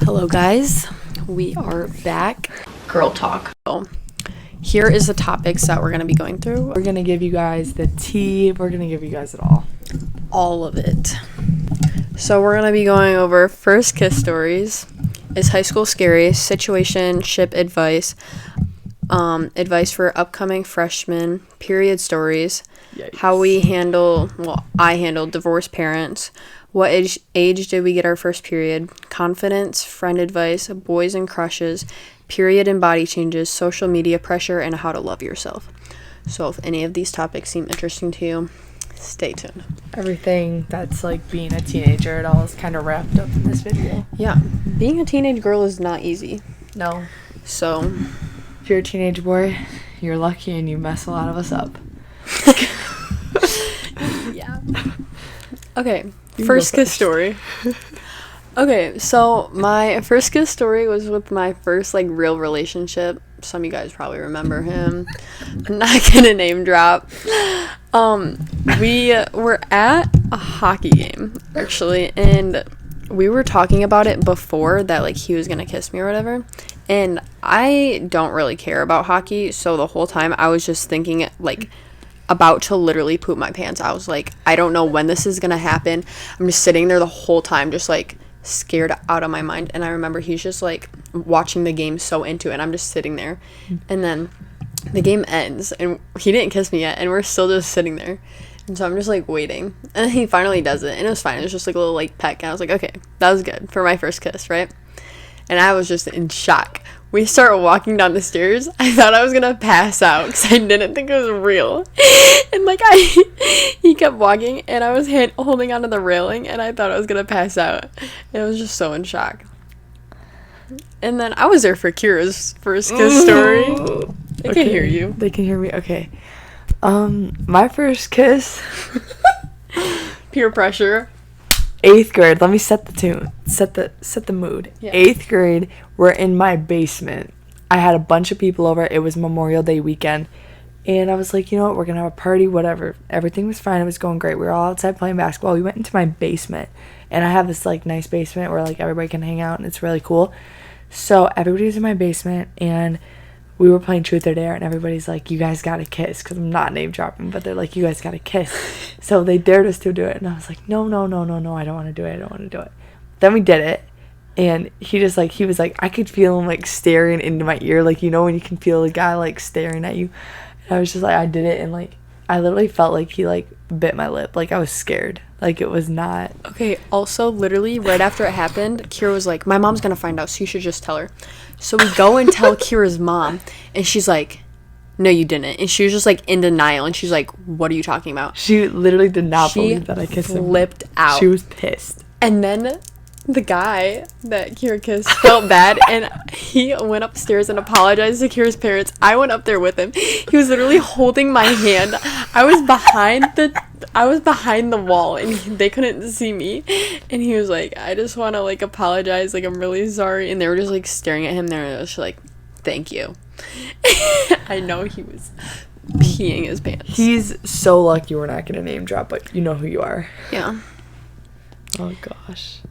Hello guys, we are back. Girl talk. So, here is the topics that we're going to be going through. We're going to give you guys the tea. We're going to give you guys it all. All of it. So we're going to be going over first kiss stories, is high school scary, situationship advice, advice for upcoming freshmen, period stories, Yikes. I handled divorced parents, what age did we get our first period, confidence, friend advice, boys and crushes, period and body changes, social media pressure, and how to love yourself. So if any of these topics seem interesting to you, stay tuned. Everything that's like being a teenager, it all is kind of wrapped up in this video. Yeah, being a teenage girl is not easy. No. So if you're a teenage boy, you're lucky and you mess a lot of us up. Yeah. Okay, first kiss story. Okay, so my first kiss story was with my first real relationship. Some of you guys probably remember him. I'm not gonna name drop. We were at a hockey game actually, and we were talking about it before that he was gonna kiss me or whatever. And I don't really care about hockey, so the whole time I was just thinking about to literally poop my pants. I was like, I don't know when this is gonna happen. I'm just sitting there the whole time, just scared out of my mind. And I remember he's just watching the game so into it, and I'm just sitting there. And then the game ends and he didn't kiss me yet, and we're still just sitting there. And so I'm just waiting, and he finally does it, and it was fine. It was just a little peck, and I was like, okay, that was good for my first kiss, right? And I was just in shock. We started walking down the stairs. I thought I was gonna pass out because I didn't think it was real. And he kept walking, and I was holding onto the railing, and I thought I was gonna pass out. And I was just so in shock. And then I was there for Kira's first kiss story. They can hear you. They can hear me. Okay. My first kiss. Peer pressure. 8th grade. Let me set the tune. Set the mood. Yeah. 8th grade. We're in my basement. I had a bunch of people over. It was Memorial Day weekend. And I was like, you know what? We're going to have a party, whatever. Everything was fine. It was going great. We were all outside playing basketball. We went into my basement. And I have this nice basement where everybody can hang out, and it's really cool. So everybody was in my basement, and we were playing Truth or Dare, and everybody's like, you guys got to kiss, because I'm not name dropping, but they're like, you guys got to kiss. So they dared us to do it, and I was like, no, I don't want to do it. Then we did it, and he was like, I could feel him staring into my ear, when you can feel a guy staring at you. And I was just I did it, and I literally felt like he bit my lip. I was scared. It was not. Okay, also, literally, right after it happened, Kira was like, my mom's gonna find out, so you should just tell her. So we go and tell Kira's mom, and she's like, no, you didn't. And she was just in denial, and she's like, what are you talking about? She literally did not believe that I kissed him. She flipped out. She was pissed. And then the guy that Kira kissed felt bad, and he went upstairs and apologized to Kira's parents. I went up there with him. He was literally holding my hand. I was behind the wall, and they couldn't see me. And he was like, I just want to apologize. I'm really sorry. And they were just staring at him. They were just thank you. I know he was peeing his pants. He's so lucky we're not gonna name drop, but you know who you are. Yeah. Oh gosh.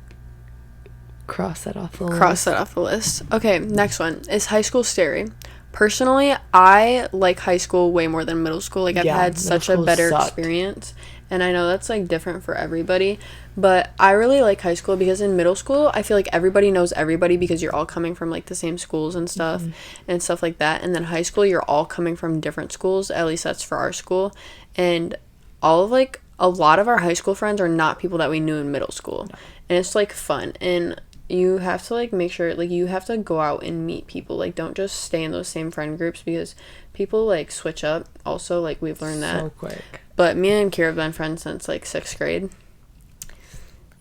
Cross that off the list. Okay, next one. Is high school scary? Personally, I like high school way more than middle school. I've had such a better experience. And I know that's different for everybody. But I really like high school because in middle school, I feel like everybody knows everybody because you're all coming from the same schools and stuff and stuff like that. And then high school, you're all coming from different schools. At least that's for our school. And all of a lot of our high school friends are not people that we knew in middle school. No. And it's fun. And you have to make sure you have to go out and meet people. Don't just stay in those same friend groups because people switch up. Also, we've learned that so quick. But me and Kira have been friends since 6th grade.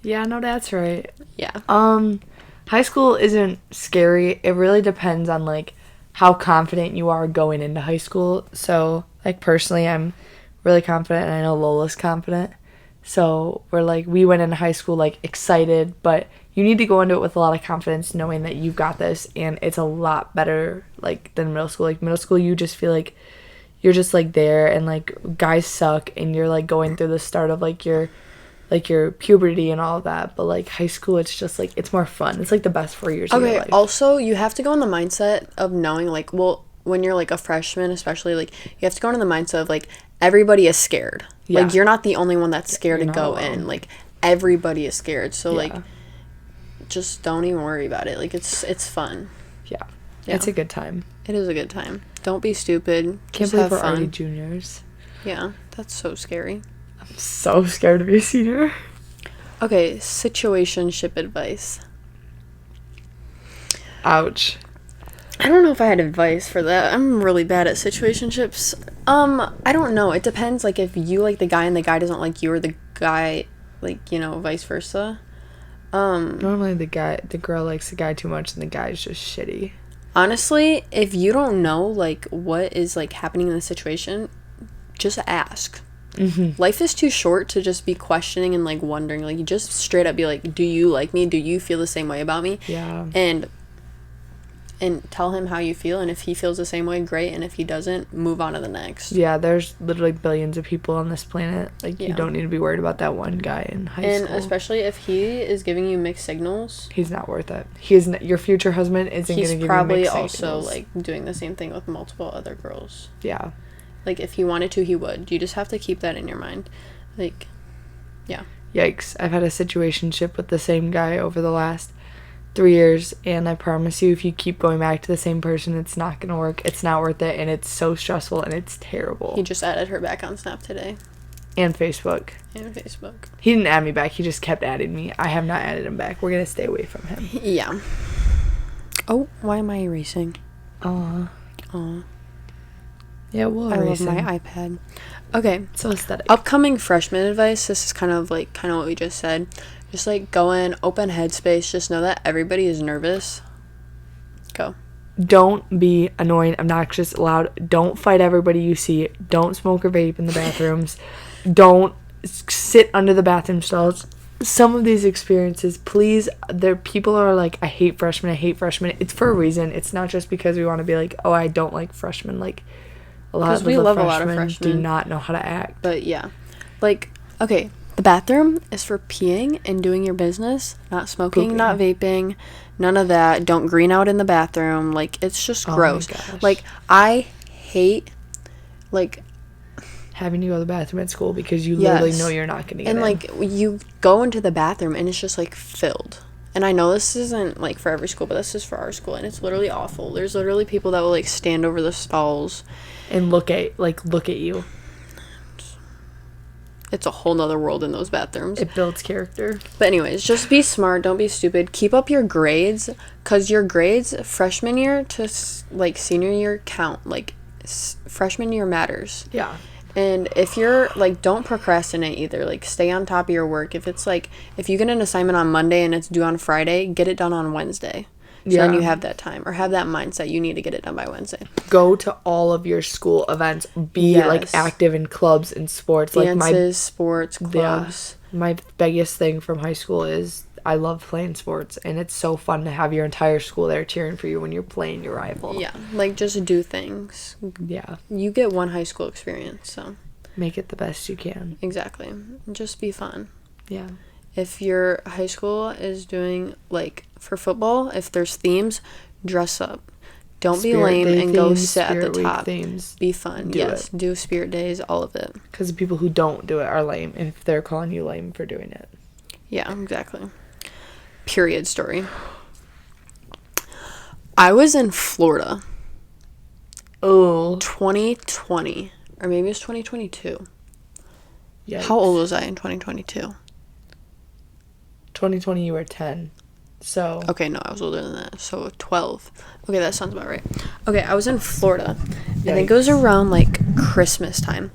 Yeah, no, that's right. Yeah. High school isn't scary. It really depends on how confident you are going into high school. So personally, I'm really confident, and I know Lola's confident. So we went into high school excited, but you need to go into it with a lot of confidence, knowing that you've got this, and it's a lot better than middle school. Middle school, you just feel you're just there, and guys suck, and you're going through the start of your like your puberty and all of that, but like high school, it's just like it's more fun. It's like the best 4 years of your life. Also you have to go in the mindset of knowing like, well, when you're like a freshman especially, like you have to go into the mindset of like everybody is scared. Like you're not the only one that's scared to go in. Like everybody is scared, so like just don't even worry about it. Like it's fun. Yeah, it's a good time. It is a good time. Don't be stupid. Can't believe we're already juniors. Yeah, that's so scary. I'm so scared to be a senior. Okay, situationship advice. Ouch. I don't know if I had advice for that. I'm really bad at situationships. I don't know. It depends, like, if you like the guy and the guy doesn't like you, or the guy, like, you know, vice versa. Normally the girl likes the guy too much and the guy's just shitty. Honestly, if you don't know, like, what is, like, happening in the situation, just ask. Life is too short to just be questioning and, like, wondering. Like, you just straight up be like, do you like me? Do you feel the same way about me? Yeah. And tell him how you feel, and if he feels the same way, great, and if he doesn't, move on to the next. Yeah, there's literally billions of people on this planet. Like, you don't need to be worried about that one guy in high school. And especially if he is giving you mixed signals. He's not worth it. Your future husband isn't going to give you mixed signals. He's probably also, like, doing the same thing with multiple other girls. Yeah. Like, if he wanted to, he would. You just have to keep that in your mind. Like, yeah. Yikes. I've had a situationship with the same guy over the last 3 years, and I promise you, if you keep going back to the same person, it's not gonna work. It's not worth it, and it's so stressful, and it's terrible. He just added her back on Snap today. And Facebook. He didn't add me back. He just kept adding me. I have not added him back. We're gonna stay away from him. Yeah. Oh, why am I erasing? Aw. Yeah, we'll erase him. I love my iPad. Okay. So aesthetic. Upcoming freshman advice. This is kind of what we just said. Just, like, go in, open headspace. Just know that everybody is nervous. Go. Don't be annoying, obnoxious, loud. Don't fight everybody you see. Don't smoke or vape in the bathrooms. Don't sit under the bathroom stalls. Some of these experiences, please, people are like, I hate freshmen. It's for a reason. It's not just because we want to be like, oh, I don't like freshmen. Like, a lot of freshmen do not know how to act. But, yeah. Like, okay. The bathroom is for peeing and doing your business, not smoking, pooping. Not vaping, none of that. Don't green out in the bathroom. Like, it's just gross. Like, I hate, like, having to go to the bathroom at school because you literally know you're not going to get in. And, like, you go into the bathroom and it's just, like, filled. And I know this isn't, like, for every school, but this is for our school, and it's literally awful. There's literally people that will, like, stand over the stalls. And look at you. It's a whole nother world in those bathrooms. It builds character. But anyways, just be smart. Don't be stupid. Keep up your grades, because your grades freshman year to, like, senior year count. Like, freshman year matters. Yeah. And if you're, like, don't procrastinate either. Like, stay on top of your work. If it's, like, if you get an assignment on Monday and it's due on Friday, get it done on Wednesday. So then you have that time, or have that mindset. You need to get it done by Wednesday. Go to all of your school events. Be like active in clubs and sports. Dances, sports, clubs. Yeah, my biggest thing from high school is I love playing sports, and it's so fun to have your entire school there cheering for you when you're playing your rival. Yeah, like, just do things. Yeah. You get one high school experience, so. Make it the best you can. Exactly. Just be fun. Yeah. If your high school is doing, like, for football, if there's themes, dress up. Don't be lame and go sit at the top. Themes. Be fun. Yes. Do Spirit Days, all of it. Because the people who don't do it are lame, and if they're calling you lame for doing it. Yeah, exactly. Period story. I was in Florida. Oh. 2020. Or maybe it was 2022. Yikes. How old was I in 2022? 2020, you were 10. So. Okay, no, I was older than that. So 12. Okay, that sounds about right. Okay, I was in Florida. Yikes. I think it was around, like, Christmas time.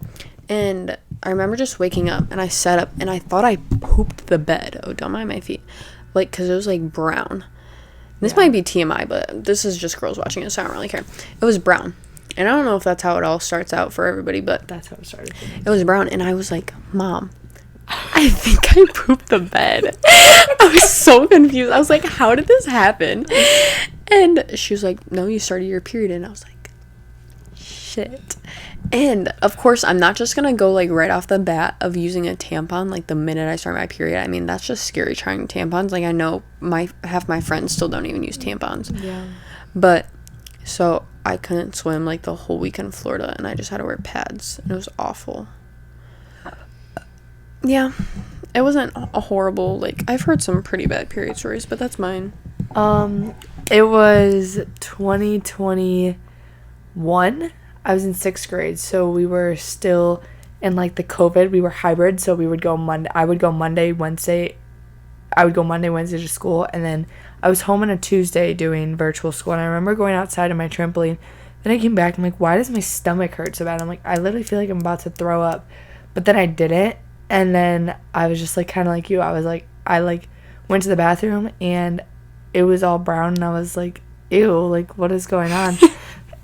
And I remember just waking up, and I sat up, and I thought I pooped the bed. Oh, don't mind my feet. Like, because it was, like, brown. This might be TMI, but this is just girls watching it, so I don't really care. It was brown. And I don't know if that's how it all starts out for everybody, but. That's how it started. It was brown, and I was like, Mom, I think I pooped the bed. I was so confused. I was like, how did this happen? And she was like, no, you started your period. And I was like, shit. And, of course, I'm not just gonna go, like, right off the bat of using a tampon, like, the minute I start my period. I mean, that's just scary trying tampons. Like, I know half my friends still don't even use tampons. Yeah. But, so, I couldn't swim, like, the whole week in Florida, and I just had to wear pads, and it was awful. Yeah. It wasn't a horrible, like, I've heard some pretty bad period stories, but that's mine. It was 2021. I was in 6th grade, so we were still in, like, the COVID. We were hybrid, so we would go I would go Monday, Wednesday to school, and then I was home on a Tuesday doing virtual school, and I remember going outside on my trampoline. Then I came back, I'm like, why does my stomach hurt so bad? I'm like, I literally feel like I'm about to throw up. But then I didn't, and then I was just, like, kind of like you. I went to the bathroom, and it was all brown, and I was like, ew, like, what is going on?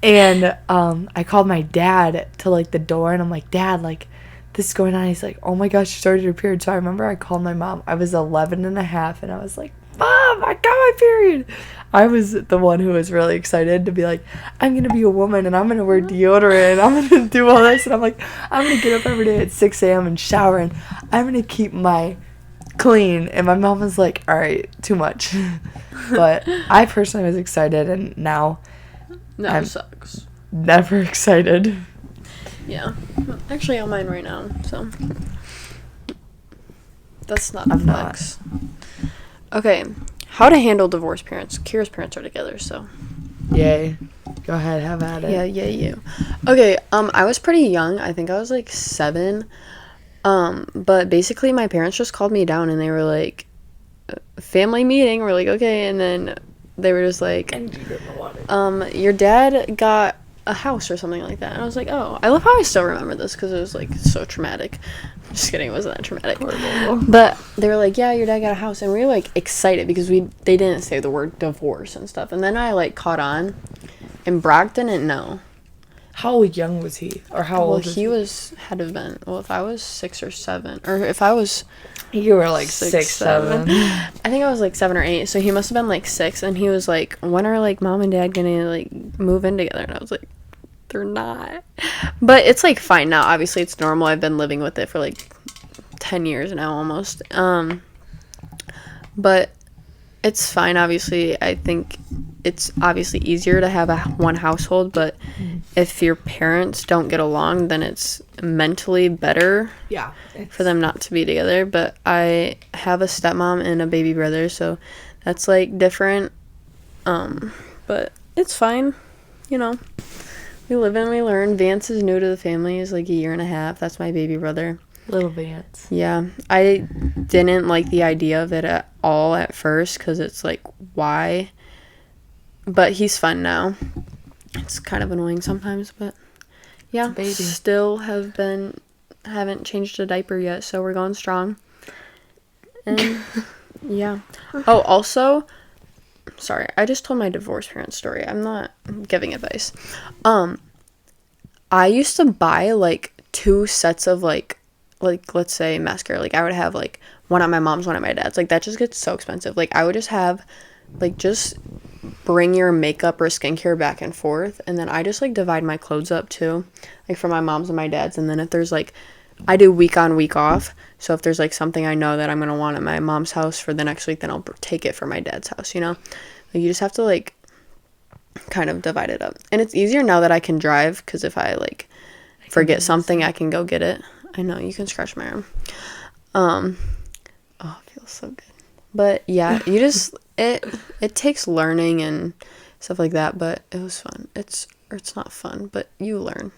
And I called my dad to, like, the door, and I'm like, Dad, like, this is going on. He's like, oh my gosh, you started your period. So I remember I called my mom. I was 11 and a half, and I was like, Mom, I got my period. I was the one who was really excited to be like, I'm going to be a woman, and I'm going to wear deodorant, and I'm going to do all this. And I'm like, I'm going to get up every day at 6 a.m. and shower, and I'm going to keep my clean. And my mom was like, all right, too much. But I personally was excited, and now I'm sucks. Never excited. Yeah. Actually, on mine right now, so that's not a flex. Okay. How to handle divorced parents. Kira's parents are together, so. Yay. Go ahead, have at it. Yeah, you. Okay, I was pretty young. I think I was like 7. But basically my parents just called me down and they were like, family meeting. We're like, okay, and then they were just like, your dad got a house or something like that. And I was like, oh, I love how I still remember this because it was like so traumatic. Just kidding, it wasn't that traumatic. But they were like, yeah, your dad got a house, and we were like excited because they didn't say the word divorce and stuff. And then I like caught on, and Brock didn't know. How young was he, or how old? Well, he had to have been. Well, if I was 6 or 7, or if I was, you were like 6, 7. I think I was like 7 or 8. So he must have been like 6, and he was like, when are like mom and dad gonna like move in together? And I was like, they're not. But it's like fine now. Obviously, it's normal. I've been living with it for like 10 years now almost. But it's fine. Obviously, I think it's obviously easier to have one household, but if your parents don't get along, then it's mentally better for them not to be together. But I have a stepmom and a baby brother, so that's like different. But it's fine, you know. We live and we learn. Vance is new to the family. He's like a year and a half. That's my baby brother. Little Vance. Yeah. I didn't like the idea of it at all at first because it's like, why? But he's fun now. It's kind of annoying sometimes, but yeah. Still haven't changed a diaper yet, so we're going strong. And yeah. Oh, also, sorry, I just told my divorced parents story. I'm not giving advice. I used to buy like 2 sets of like let's say mascara. Like I would have like one at my mom's, one at my dad's. Like that just gets so expensive. Like I would just have like just bring your makeup or skincare back and forth, and then I just like divide my clothes up too, like for my mom's and my dad's. And then if there's like, I do week on week off, so if there's like something I know that I'm gonna want at my mom's house for the next week, then I'll take it for my dad's house, you know. Like you just have to like kind of divide it up. And it's easier now that I can drive, because if I like forget something, I can go get it. I know, you can scratch my arm. Oh, it feels so good. But yeah, you just it takes learning and stuff like that, but it was fun. It's not fun, but you learn.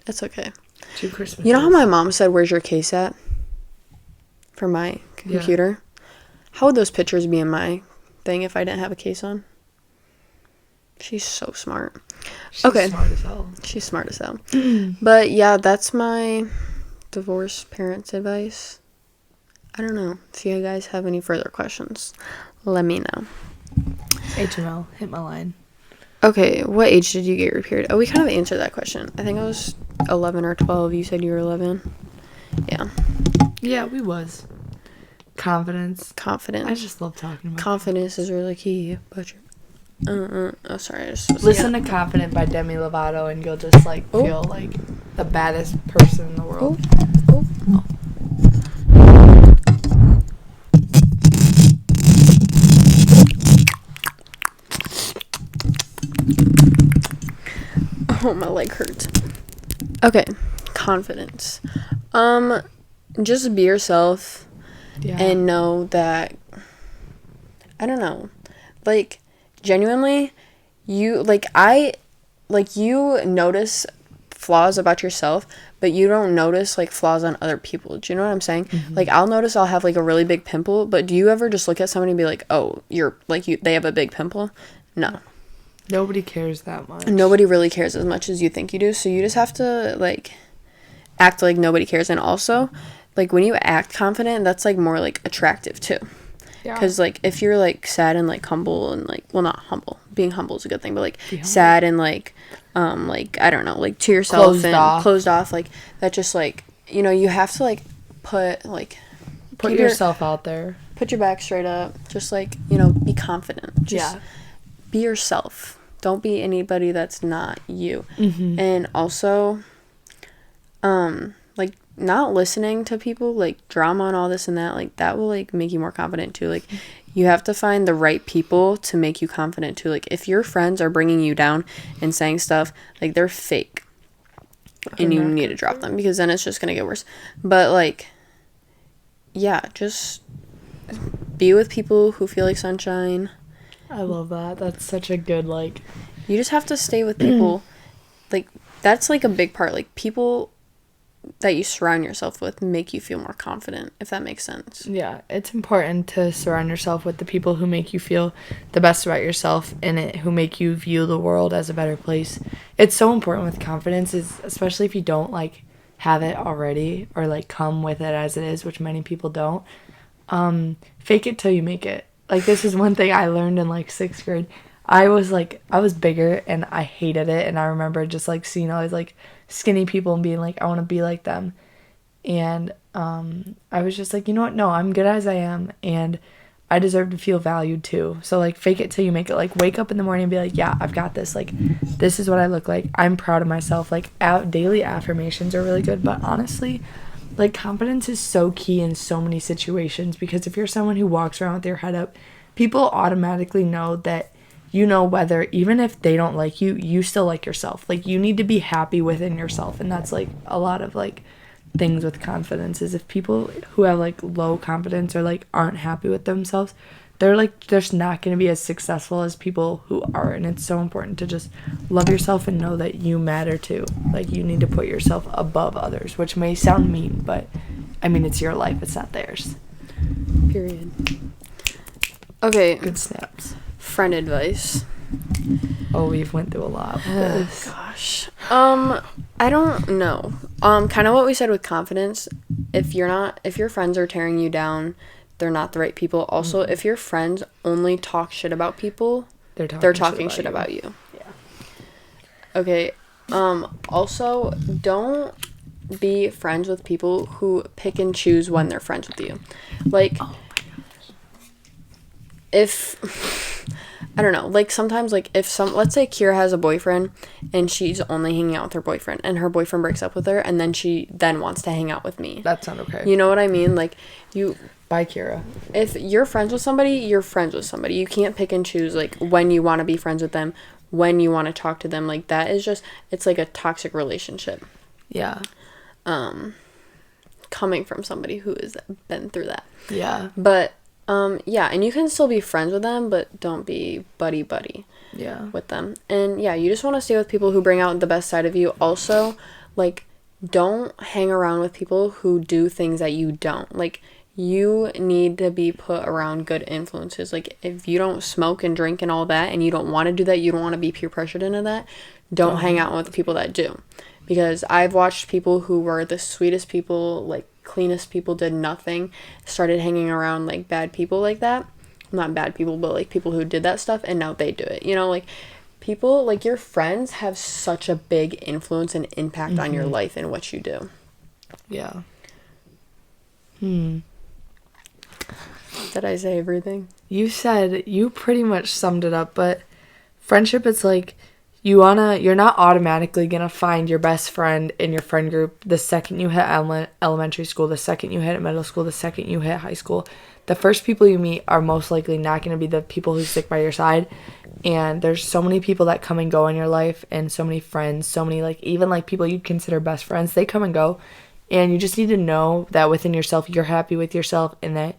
It's okay. 2 Christmases. You know how my mom said, "Where's your case at?" For my computer. Yeah. How would those pictures be in my thing if I didn't have a case on? She's so smart. She's smart as hell. She's smart as hell. But yeah, that's my divorced parents' advice. I don't know. If you guys have any further questions, let me know. HML, hit my line. Okay, what age did you get your period? Oh, we kind of answered that question. I think I was 11 or 12. You said you were 11. Yeah. Yeah, we was. Confidence. I just love talking about confidence is really key. Oh, sorry. I just Listen to Confident by Demi Lovato and you'll just, like, feel like the baddest person in the world. Oh, my leg hurts. Okay, confidence. Just be yourself and know that, I don't know, like, genuinely, you notice flaws about yourself, but you don't notice, like, flaws on other people. Do you know what I'm saying? Mm-hmm. Like, I'll notice I'll have, like, a really big pimple, but do you ever just look at somebody and be like, oh, they have a big pimple? No. Nobody cares that much. Nobody really cares as much as you think you do, so you just have to, like, act like nobody cares. And also, like, when you act confident, that's, like, more, like, attractive too. Because, like, if you're, like, sad and, like, humble and, like, well, not humble, being humble is a good thing, but, like, sad and, like, I don't know, like, to yourself closed off, like, that just, like, you know, you have to, like, put yourself out there, put your back straight up, just, like, you know, be confident, just be yourself. Don't be anybody that's not you. Mm-hmm. And also, like, not listening to people, like, drama and all this and that, like, that will, like, make you more confident, too. Like, you have to find the right people to make you confident, too. Like, if your friends are bringing you down and saying stuff, like, they're fake. And you need to drop them, because then it's just gonna get worse. But, like, yeah, just be with people who feel like sunshine. I love that. That's such a good, like... You just have to stay with people. Like, that's, like, a big part. Like, people that you surround yourself with make you feel more confident, if that makes sense. Yeah, it's important to surround yourself with the people who make you feel the best about yourself and who make you view the world as a better place. It's so important with confidence, especially if you don't, like, have it already or, like, come with it as it is, which many people don't. Fake it till you make it. Like, this is one thing I learned in, like, 6th grade. I was bigger, and I hated it, and I remember just, like, seeing all these, like, skinny people and being like, I want to be like them. And I was just like, you know what? No, I'm good as I am, and I deserve to feel valued, too. So, like, fake it till you make it. Like, wake up in the morning and be like, yeah, I've got this. Like, this is what I look like. I'm proud of myself. Like, daily affirmations are really good, but honestly... Like, confidence is so key in so many situations, because if you're someone who walks around with your head up, people automatically know that, you know, whether, even if they don't like you, you still like yourself. Like, you need to be happy within yourself, and that's, like, a lot of, like, things with confidence, is if people who have, like, low confidence or, like, aren't happy with themselves, they're, like, just not going to be as successful as people who are, and it's so important to just love yourself and know that you matter, too. Like, you need to put yourself above others, which may sound mean, but, I mean, it's your life, it's not theirs. Period. Okay. Good snaps. Friend advice. Oh, we've went through a lot with this. Gosh. I don't know. Kind of what we said with confidence. If your friends are tearing you down, they're not the right people. Also, if your friends only talk shit about people, they're talking shit about you. Yeah. Okay. Also, don't be friends with people who pick and choose when they're friends with you. Like, if... I don't know, like, sometimes, like, if let's say Kira has a boyfriend, and she's only hanging out with her boyfriend, and her boyfriend breaks up with her, and then she wants to hang out with me. That's not okay. You know what I mean? Like, Bye, Kira. If you're friends with somebody, you're friends with somebody. You can't pick and choose, like, when you want to be friends with them, when you want to talk to them. Like, that is just, it's like a toxic relationship. Yeah. Coming from somebody who has been through that. Yeah. But, yeah, and you can still be friends with them, but don't be buddy with them. And, yeah, you just want to stay with people who bring out the best side of you. Also, like, don't hang around with people who do things that you don't. Like, you need to be put around good influences. Like, if you don't smoke and drink and all that, and you don't want to do that, you don't want to be peer pressured into that, don't hang out with people that do. Because I've watched people who were the sweetest people, like, cleanest people, did nothing, started hanging around, like, bad people like that. Not bad people, but, like, people who did that stuff, and now they do it. You know, like, people, like, your friends have such a big influence and impact on your life and what you do. Yeah. Did I say everything? You pretty much summed it up, but Friendship is like, you're not automatically gonna find your best friend in your friend group the second you hit elementary school, the second you hit middle school, the second you hit high school. The first people you meet are most likely not gonna be the people who stick by your side. And there's so many people that come and go in your life, and so many friends, so many, like, even, like, people you'd consider best friends, they come and go. And you just need to know that within yourself, you're happy with yourself, and that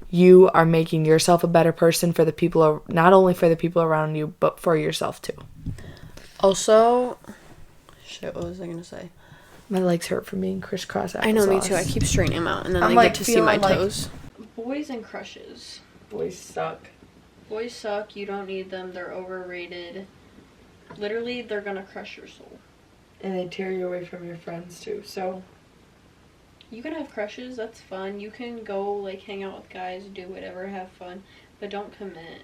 you are making yourself a better person for the people, not only for the people around you, but for yourself, too. Also, shit, what was I going to say? My legs hurt from being crisscross applesauce. I know, me too. I keep straightening them out, and then I get to see my toes. Boys and crushes. Boys suck. Boys suck. You don't need them. They're overrated. Literally, they're gonna crush your soul. And they tear you away from your friends, too, so... You can have crushes. That's fun. You can go, like, hang out with guys, do whatever, have fun. But don't commit.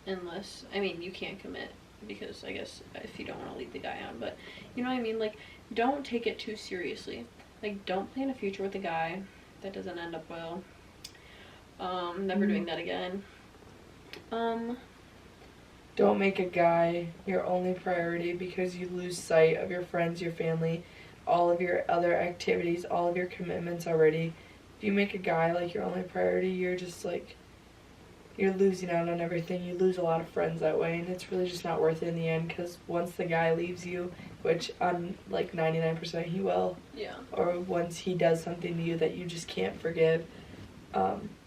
Unless... I mean, you can't commit. Because, I guess, if you don't want to lead the guy on. But, you know what I mean? Like, don't take it too seriously. Like, don't plan a future with a guy. That doesn't end up well. Never doing that again. Don't make a guy your only priority because you lose sight of your friends, your family, all of your other activities, all of your commitments already. If you make a guy, like, your only priority, you're just, like, you're losing out on everything. You lose a lot of friends that way, and it's really just not worth it in the end, because once the guy leaves you, which on, like, 99% he will, yeah, or once he does something to you that you just can't forgive,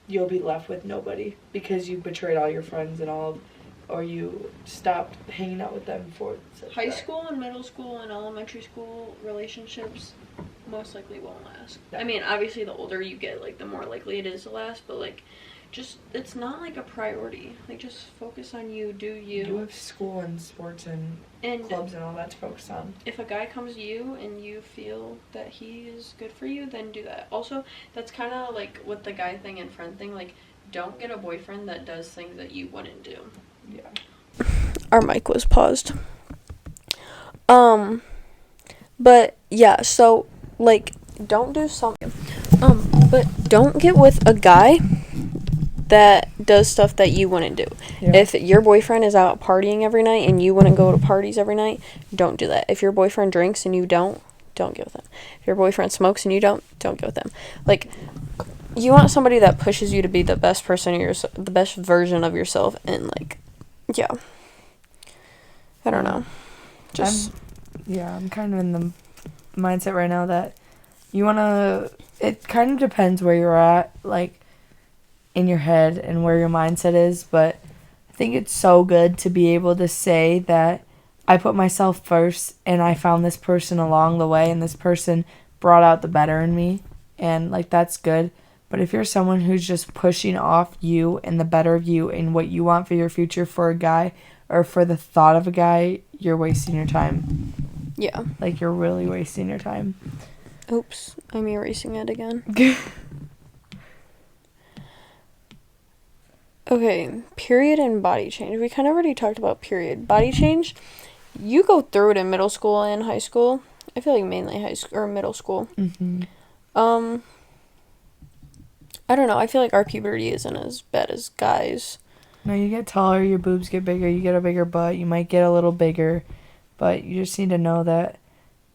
you'll be left with nobody, because you betrayed all your friends and or you stopped hanging out with them for high school and middle school and elementary school relationships most likely won't last. Yeah. I mean, obviously the older you get, like, the more likely it is to last, but, like, just, it's not, like, a priority. Like, just focus on you, do you. You have school and sports and clubs and all that to focus on. If a guy comes to you and you feel that he is good for you, then do that. Also, that's kind of, like, with the guy thing and friend thing, like, don't get a boyfriend that does things that you wouldn't do. Yeah. Our mic was paused. But, yeah, so, like, don't do something. But don't get with a guy that does stuff that you wouldn't do. Yeah. If your boyfriend is out partying every night and you wouldn't go to parties every night, don't do that. If your boyfriend drinks and you don't get with him. If your boyfriend smokes and you don't get with him. Like, you want somebody that pushes you to be the best person of yourself, the best version of yourself, and, like, yeah. I don't know. I'm kind of in the mindset right now that you want to, it kind of depends where you're at, like, in your head and where your mindset is, but I think it's so good to be able to say that I put myself first and I found this person along the way and this person brought out the better in me, and, like, that's good. But if you're someone who's just pushing off you and the better of you and what you want for your future for a guy or for the thought of a guy, you're wasting your time. Yeah. Like, you're really wasting your time. Oops, I'm erasing it again. Okay, period and body change. We kind of already talked about period. Body change, you go through it in middle school and high school. I feel like mainly high school or middle school. Mm-hmm. I don't know. I feel like our puberty isn't as bad as guys. No, you get taller, your boobs get bigger, you get a bigger butt, you might get a little bigger, but you just need to know that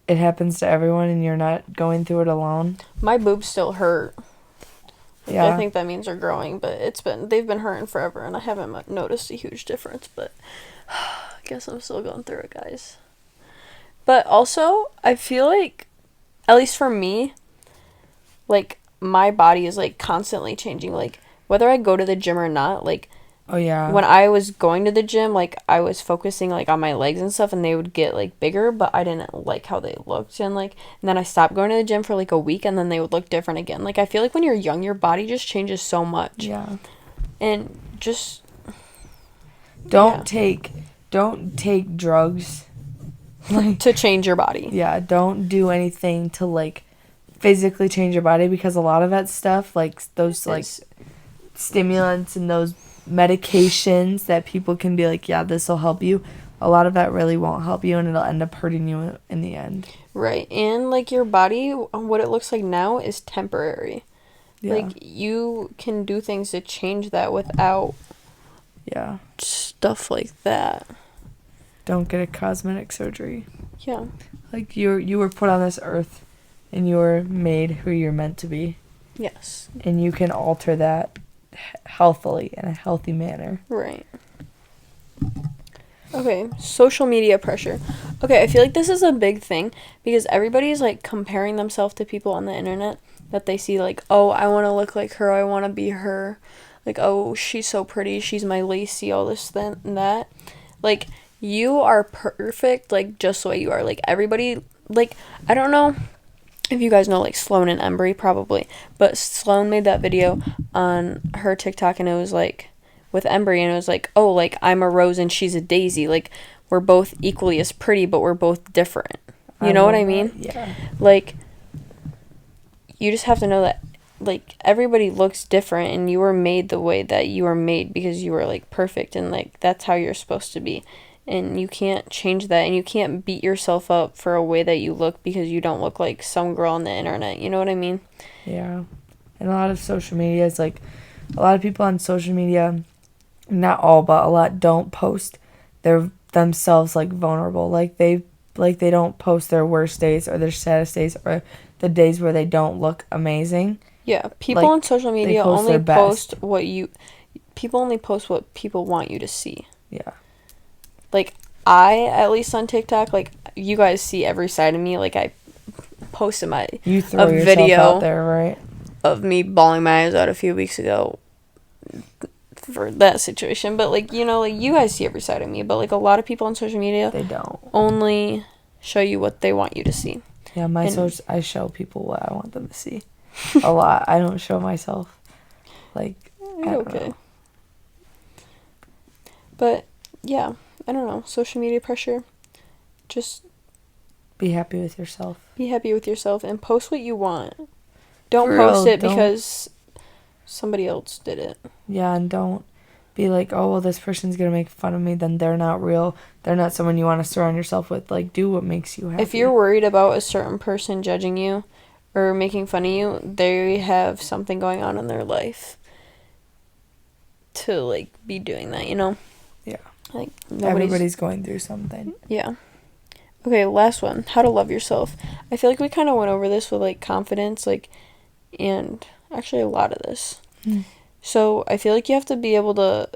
it happens to everyone and you're not going through it alone. My boobs still hurt. Yeah. I think that means they're growing, but they've been hurting forever, and I haven't noticed a huge difference, but I guess I'm still going through it, guys. But also, I feel like, at least for me, like, my body is, like, constantly changing, like, whether I go to the gym or not, like, oh, yeah. When I was going to the gym, like, I was focusing, like, on my legs and stuff, and they would get, like, bigger, but I didn't like how they looked, and, like, and then I stopped going to the gym for, like, a week, and then they would look different again. Like, I feel like when you're young, your body just changes so much. Yeah. And just... Don't take drugs. Like, to change your body. Yeah, don't do anything to, like, physically change your body, because a lot of that stuff, like, those, like, stimulants and those medications that people can be like, yeah, this will help you, a lot of that really won't help you, and it'll end up hurting you in the end. Right. And, like, your body, what it looks like now is temporary. Yeah. Like, you can do things to change that without stuff like that. don't get a cosmetic surgery. Yeah. Like, you were put on this earth, and you were made who you're meant to be. Yes. And you can alter that healthily, in a healthy manner. Right. Okay, social media pressure. Okay, I feel like this is a big thing because everybody's like comparing themselves to people on the internet that they see, like, oh, I want to look like her, I want to be her. Like, oh, she's so pretty, she's my Lacey, all this, that, and that. Like, you are perfect, like, just the way you are. Like, everybody, like, I don't know if you guys know, like, Sloan and Embry, probably. But Sloan made that video on her TikTok, and it was, like, with Embry, and it was, like, oh, like, I'm a rose and she's a daisy. Like, we're both equally as pretty, but we're both different. You know what I mean? Yeah. Like, you just have to know that, like, everybody looks different, and you were made the way that you were made because you were, like, perfect, and, like, that's how you're supposed to be. And you can't change that, and you can't beat yourself up for a way that you look because you don't look like some girl on the internet. You know what I mean? Yeah. And a lot of social media is, like, a lot of people on social media, not all, but a lot, don't post their themselves, like, vulnerable. Like, they don't post their worst days or their saddest days or the days where they don't look amazing. Yeah, people like, on social media post only post what you... People only post what people want you to see. Yeah. Like, I, at least on TikTok, like, you guys see every side of me. Like, I posted you throw yourself video out there, right? of me bawling my eyes out a few weeks ago for that situation. But, like, you know, like, you guys see every side of me. But, like, a lot of people on social media... They don't. Only show you what they want you to see. Yeah, I show people what I want them to see. A lot. I don't show myself. Like, I don't know. But, yeah, I don't know. Social media pressure. Just be happy with yourself. Be happy with yourself and post what you want. Don't post it because somebody else did it. Yeah, and don't be like, oh, well, this person's going to make fun of me, then they're not real. They're not someone you want to surround yourself with. Like, do what makes you happy. If you're worried about a certain person judging you or making fun of you, they have something going on in their life to, like, be doing that, you know? Yeah. Like, everybody's going through something. Yeah. Okay, last one. How to love yourself. I feel like we kind of went over this with, like, confidence, like, and actually a lot of this. So I feel like you have to be able to,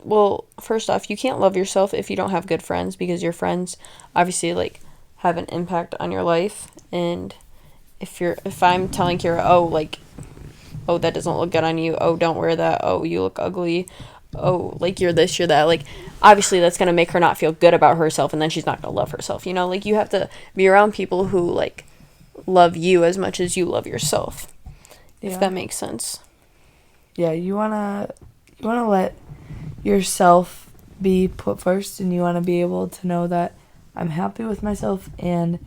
well, first off, you can't love yourself if you don't have good friends, because your friends obviously, like, have an impact on your life. And if I'm telling Kira, oh, that doesn't look good on you, oh, don't wear that, oh, you look ugly, oh, like, you're this, you're that, like, obviously that's going to make her not feel good about herself, and then she's not going to love herself, you know? Like, you have to be around people who, like, love you as much as you love yourself, if that makes sense. Yeah, you wanna let yourself be put first, and you want to be able to know that I'm happy with myself, and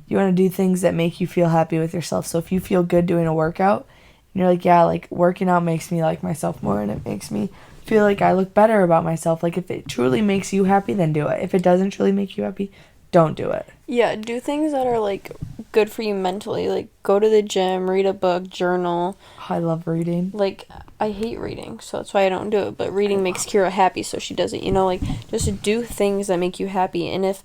you want to do things that make you feel happy with yourself. So if you feel good doing a workout, and you're like, yeah, like, working out makes me like myself more, and it makes me feel like I look better about myself. Like, if it truly makes you happy, then do it. If it doesn't truly make you happy, don't do it. Yeah, do things that are, like, good for you mentally. Like, go to the gym, read a book, journal. I love reading. Like, I hate reading, so that's why I don't do it. But reading makes Kira happy, so she does it. You know, like, just do things that make you happy. And if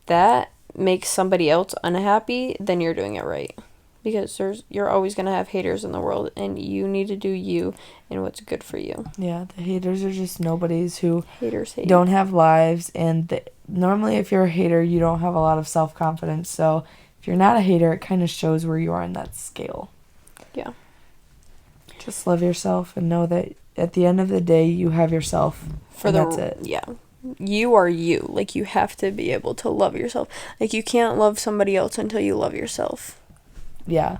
that makes somebody else unhappy, then you're doing it right. Because you're always going to have haters in the world, and you need to do you and what's good for you. Yeah, the haters are just nobodies who hate. Don't have lives, and normally if you're a hater, you don't have a lot of self-confidence. So if you're not a hater, it kind of shows where you are in that scale. Yeah. Just love yourself and know that at the end of the day, you have yourself, that's it. Yeah. You are you. Like, you have to be able to love yourself. Like, you can't love somebody else until you love yourself. Yeah.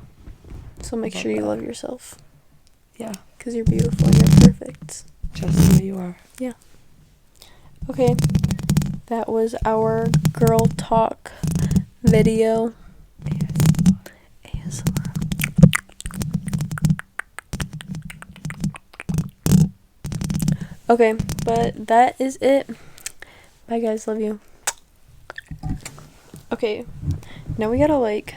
So make sure you love yourself. Yeah. Because you're beautiful and you're perfect. Just the way you are. Yeah. Okay. That was our girl talk video. ASMR. Okay, but that is it. Bye, guys. Love you. Okay. Now we gotta, like...